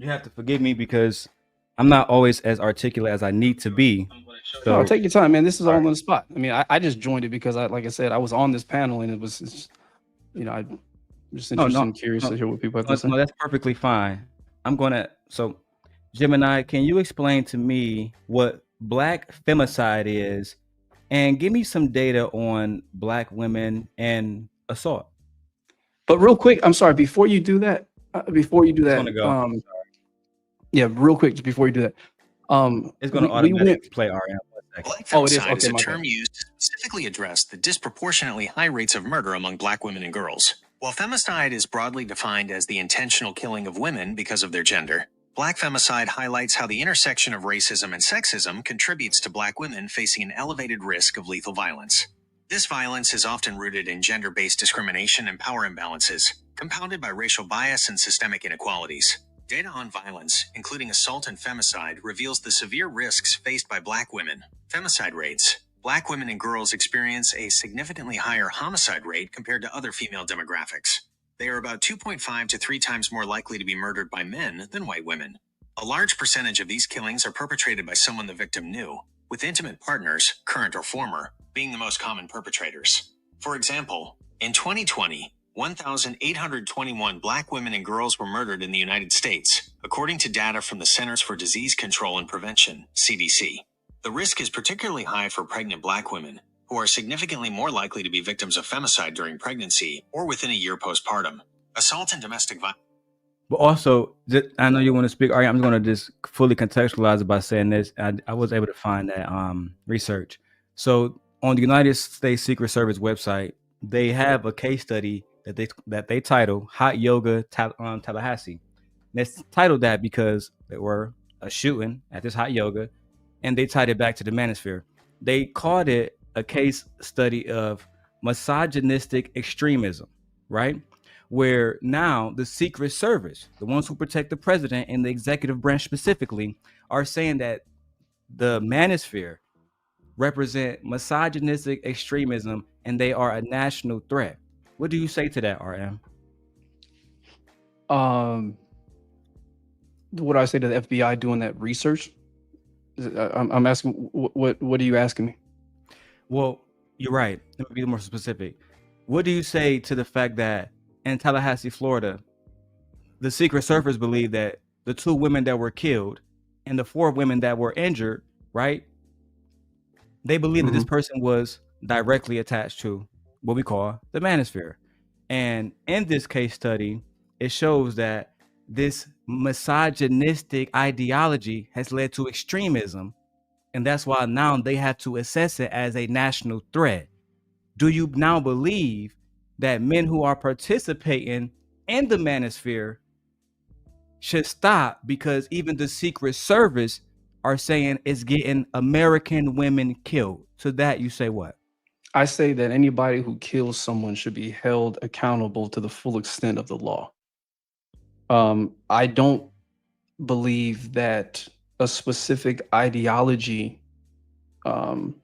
You have to forgive me because I'm not always as articulate as I need to be. No, So, take your time, man. This is all all right. on the spot. I mean, I just joined it because like I said, I was on this panel and I'm just No, interested no, and curious no, to hear what people have to no, say. no, that's perfectly fine. I'm gonna so Gemini, can you explain to me what black femicide is and give me some data on black women and assault? But real quick, I'm sorry, before you do It's gonna that, go. yeah, real quick, just before you do that, It's gonna we went. automatically play RM. 1 second. Black Oh, it is. femicide is Okay, a my bad. term used to specifically address the disproportionately high rates of murder among black women and girls. While femicide is broadly defined as the intentional killing of women because of their gender, black femicide highlights how the intersection of racism and sexism contributes to black women facing an elevated risk of lethal violence. This violence is often rooted in gender-based discrimination and power imbalances, compounded by racial bias and systemic inequalities. Data on violence, including assault and femicide, reveals the severe risks faced by black women. Femicide rates. Black women and girls experience a significantly higher homicide rate compared to other female demographics. They are about 2.5 to 3 times more likely to be murdered by men than white women. A large percentage of these killings are perpetrated by someone the victim knew, with intimate partners, current or former, being the most common perpetrators. For example, in 2020, 1,821 black women and girls were murdered in the United States, according to data from the Centers for Disease Control and Prevention, CDC. The risk is particularly high for pregnant black women, who are significantly more likely to be victims of femicide during pregnancy or within a year postpartum. Assault and domestic violence. But also, I know you want to speak. All right, I'm just going to just fully contextualize it by saying this. I was able to find that research. So on the United States Secret Service website, they have a case study that they title "Hot Yoga Tallahassee." And it's titled that because there were a shooting at this hot yoga, and they tied it back to the manosphere. They called it a case study of misogynistic extremism, right? Where now the Secret Service, the ones who protect the president and the executive branch specifically, are saying that the manosphere represent misogynistic extremism and they are a national threat. What do you say to that, RM? Um, what do I say to the FBI doing that research? I'm asking. What are you asking me? Well, you're right. Let me be more specific. What do you say to the fact that in Tallahassee, Florida, the Secret Service believe that the 2 women that were killed and the 4 women that were injured, right? They believe that this Hmm. person was directly attached to what we call the manosphere. And in this case study, it shows that this misogynistic ideology has led to extremism. And that's why now they have to assess it as a national threat. Do you now believe that men who are participating in the manosphere should stop because even the Secret Service are saying it's getting American women killed? To that, you say what? I say that anybody who kills someone should be held accountable to the full extent of the law. I don't believe that a specific ideology um,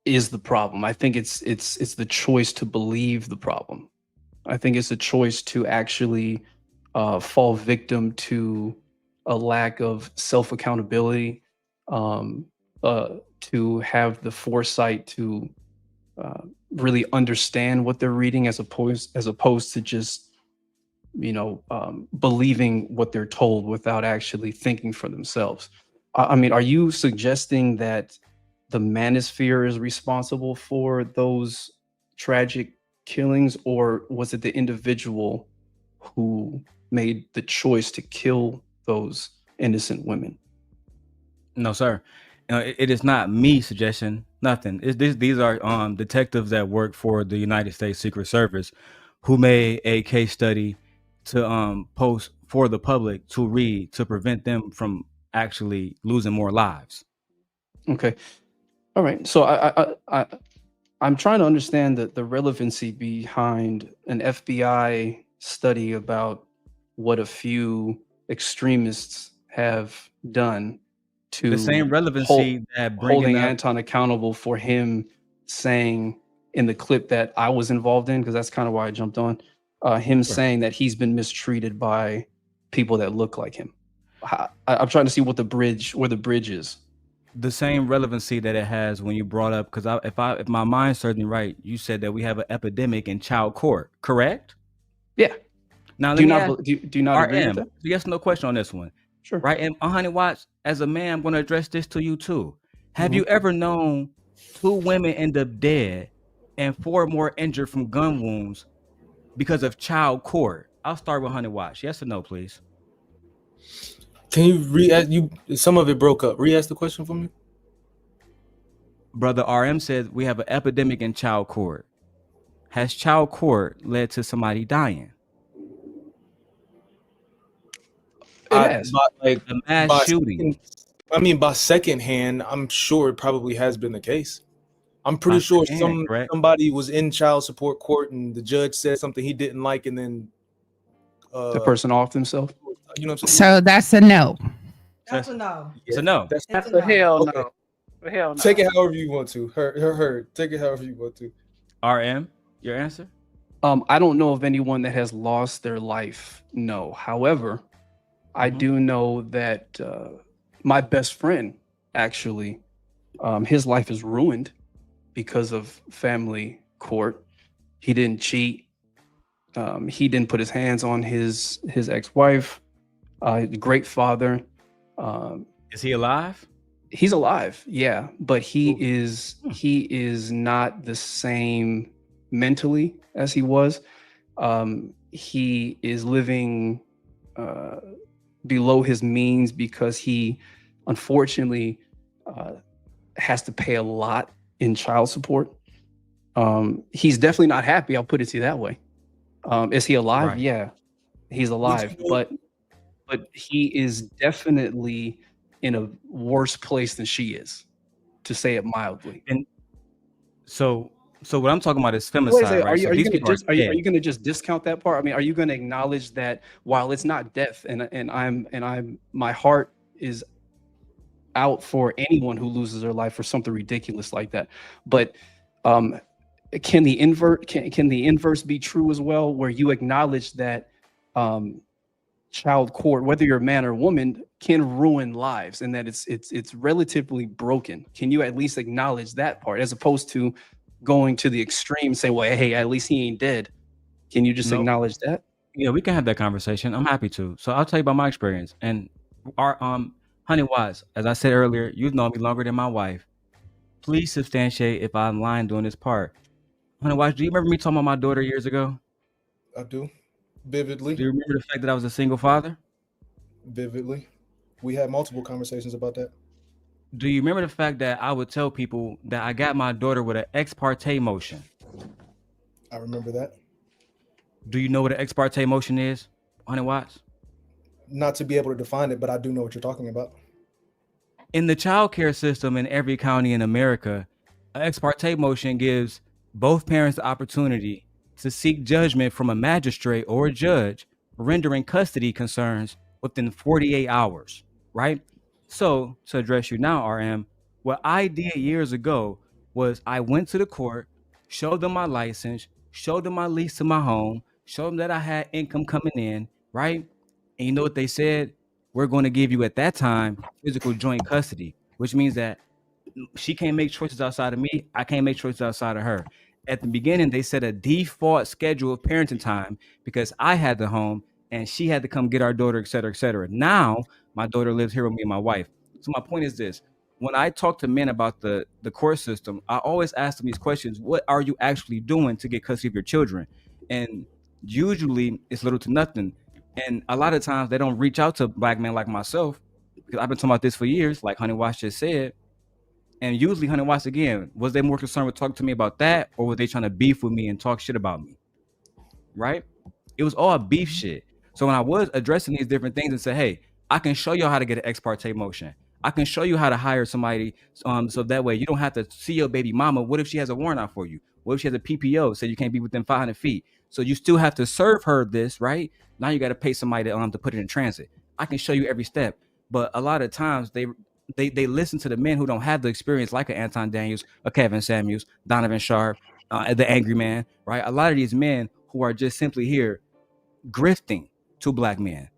is the problem. I think it's the choice to believe the problem. I think it's a choice to actually fall victim to a lack of self accountability, um, to have the foresight to uh, really understand what they're reading, as opposed to just believing what they're told without actually thinking for themselves. I mean, are you suggesting that the manosphere is responsible for those tragic killings, or was it the individual who made the choice to kill those innocent women? No, sir. It is not me suggesting nothing. These are detectives that work for the United States Secret Service who made a case study to post for the public to read to prevent them from actually losing more lives. Okay, all right. So I'm trying to understand the relevancy behind an FBI study about what a few extremists have done The same to relevancy that bringing holding up. Anton accountable for him saying in the clip that I was involved in, because that's kind of why I jumped on. him saying that he's been mistreated by people that look like him. I'm trying to see where the bridge is. The same relevancy that it has when you brought up, because if my mind serves me right, you said that we have an epidemic in child court, correct? Yeah. Now, Do you let me not ask do you not agree with RM, that? yes, no question on this one. Sure. Right, and 100 watts, as a man, I'm going to address this to you too. Have Mhm. you ever known 2 women end up dead and 4 more injured from gun wounds because of child court? I'll start with 100 watts. Yes or no, please? Can you re-ask? Some of it broke up. Re-ask the question for me. Brother RM said we have an epidemic in child court. Has child court led to somebody dying? It has. A mass shooting. By secondhand, I'm sure it probably has been the case. I'm pretty sure correct? somebody was in child support court and the judge said something he didn't like, and then The person offed himself. you know what I'm saying? So that's a no. That's a no. It's a no. That's It's a hell okay. no. Hell no. Take it however you want to. Her. Take it however you want to. RM, your answer? I don't know of anyone that has lost their life. No. However, I do know that my best friend actually, his life is ruined because of family court. He didn't cheat. He didn't put his hands on his ex-wife. Great father. Is he alive? He's alive, yeah, but he is not the same mentally as he was. He is living below his means because he unfortunately has to pay a lot in child support. He's definitely not happy, I'll put it to you that way. Is he alive? Right. Yeah, he's alive, but he is definitely in a worse place than she is, to say it mildly. And so what I'm talking about is femicide, right? Are you going to just discount that part? I mean, are you going to acknowledge that while it's not death, and I'm my heart is out for anyone who loses their life for something ridiculous like that, but can the inverse be true as well, where you acknowledge that child court, whether you're a man or woman, can ruin lives, and that it's relatively broken? Can you at least acknowledge that part, as opposed to going to the extreme, say, well, hey, at least he ain't dead? Can you just acknowledge that? Yeah, we can have that conversation. I'm happy to. So I'll tell you about my experience. And our Honey Wise, as I said earlier, you've known me longer than my wife. Please substantiate if I'm lying doing this part. Honey Wise, do you remember me talking about my daughter years ago? I do. Vividly. Do you remember the fact that I was a single father? Vividly. We had multiple conversations about that. Do you remember the fact that I would tell people that I got my daughter with an ex parte motion? I remember that. Do you know what an ex parte motion is, Honey Watts? Not to be able to define it, but I do know what you're talking about. In the child care system in every county in America, an ex parte motion gives both parents the opportunity to seek judgment from a magistrate or a judge, rendering custody concerns within 48 hours, right? So to address you now, RM, what I did years ago was I went to the court, showed them my license, showed them my lease to my home, showed them that I had income coming in, right? And you know what they said? We're going to give you at that time physical joint custody, which means that she can't make choices outside of me. I can't make choices outside of her. At the beginning, they set a default schedule of parenting time because I had the home and she had to come get our daughter, et cetera, et cetera. Now, my daughter lives here with me and my wife. So my point is this. When I talk to men about the court system, I always ask them these questions. What are you actually doing to get custody of your children? And usually it's little to nothing. And a lot of times they don't reach out to black men like myself, because I've been talking about this for years, like Honey Watts just said. And usually, Honey Watts, again, was they more concerned with talking to me about that, or were they trying to beef with me and talk shit about me? Right? It was all beef shit. So when I was addressing these different things and said, hey, I can show you how to get an ex parte motion. I can show you how to hire somebody so that way you don't have to see your baby mama. What if she has a warrant out for you? What if she has a PPO, so you can't be within 500 feet? So you still have to serve her this, right? Now you got to pay somebody to put it in transit. I can show you every step. But a lot of times they listen to the men who don't have the experience, like an Anton Daniels, a Kevin Samuels, Donovan Sharp, the Angry Man, right? A lot of these men who are just simply here grifting to black men.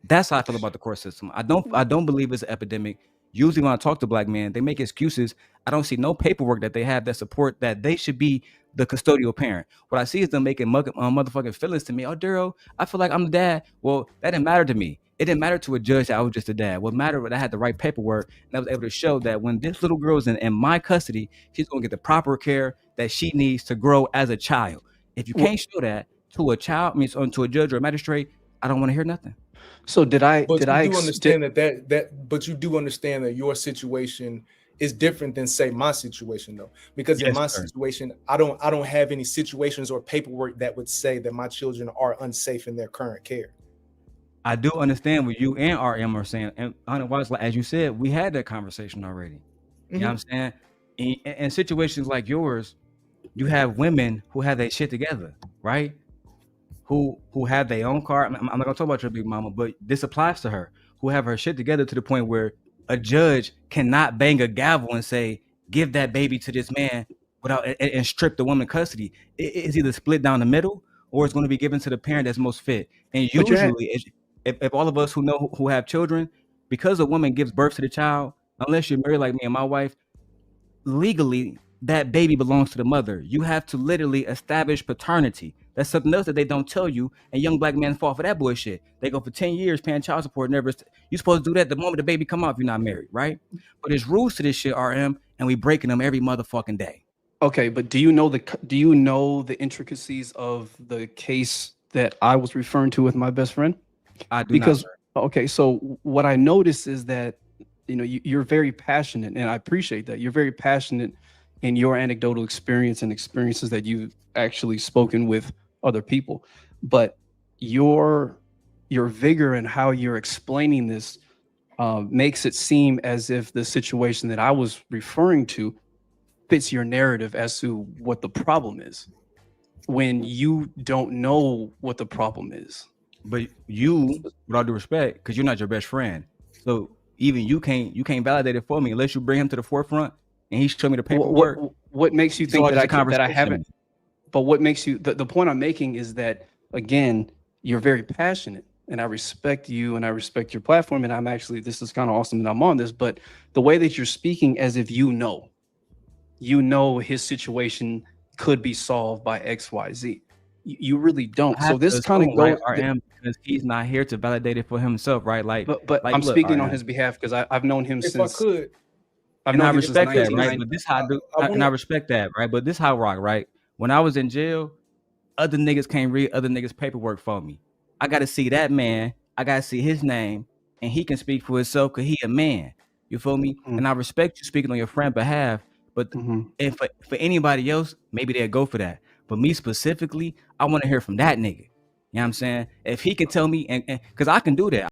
That's how I feel about the court system. I don't believe it's an epidemic. Usually when I talk to black men, they make excuses. I don't see no paperwork that they have that support that they should be the custodial parent. What I see is them making motherfucking feelings to me. Oh, Darrel, I feel like I'm the dad. Well, that didn't matter to me. It didn't matter to a judge that I was just a dad. What mattered was I had the right paperwork and I was able to show that when this little girl is in my custody, she's going to get the proper care that she needs to grow as a child. If you can't show that to a child, to a judge or a magistrate, I don't want to hear nothing. So did I? But did you I? do understand but you do understand that your situation is different than say my situation though, because in my situation, I don't have any situations or paperwork that would say that my children are unsafe in their current care. I do understand what you and RM are saying, and otherwise, as you said, we had that conversation already. You know what I'm saying? In situations like yours, you have women who have their shit together, right? Who have their own car. I'm not gonna talk about your big mama, but this applies to her, who have her shit together to the point where a judge cannot bang a gavel and say, give that baby to this man without and strip the woman custody. It's either split down the middle or it's going to be given to the parent that's most fit. And usually, if all of us who have children, because a woman gives birth to the child, unless you're married like me and my wife, legally that baby belongs to the mother. You have to literally establish paternity. That's something else that they don't tell you, and young black men fall for that bullshit. They go for 10 years paying child support. You're supposed to do that the moment the baby come out if you're not married, right? But there's rules to this shit, RM, and we breaking them every motherfucking day. Okay, but do you know the intricacies of the case that I was referring to with my best friend? I do not, sir. Okay, so what I noticed is that you're very passionate, and I appreciate that. You're very passionate in your anecdotal experience and experiences that you've actually spoken with other people, but your vigor and how you're explaining this makes it seem as if the situation that I was referring to fits your narrative as to what the problem is, when you don't know what the problem is. But you, with all due respect, because you're not your best friend, so even you can't validate it for me unless you bring him to the forefront and he show me the paperwork. What makes you think that I haven't? But what makes you? The point I'm making is that, again, you're very passionate, and I respect you, and I respect your platform, and this is kind of awesome that I'm on this. But the way that you're speaking, as if you know his situation could be solved by X, Y, Z. You really don't. So this kind of goes, RM, because he's not here to validate it for himself, right? But I'm speaking on his behalf because I've known him since. I respect that, right? But this how I do, and I respect that, right? But this how I rock, right? When I was in jail, other niggas can't read other niggas' paperwork for me. I got to see that man. I got to see his name, and he can speak for himself because he a man. You feel me? And I respect you speaking on your friend's behalf. But if for anybody else, maybe they'll go for that. But me specifically, I want to hear from that nigga. You know what I'm saying? If he can tell me, and because I can do that.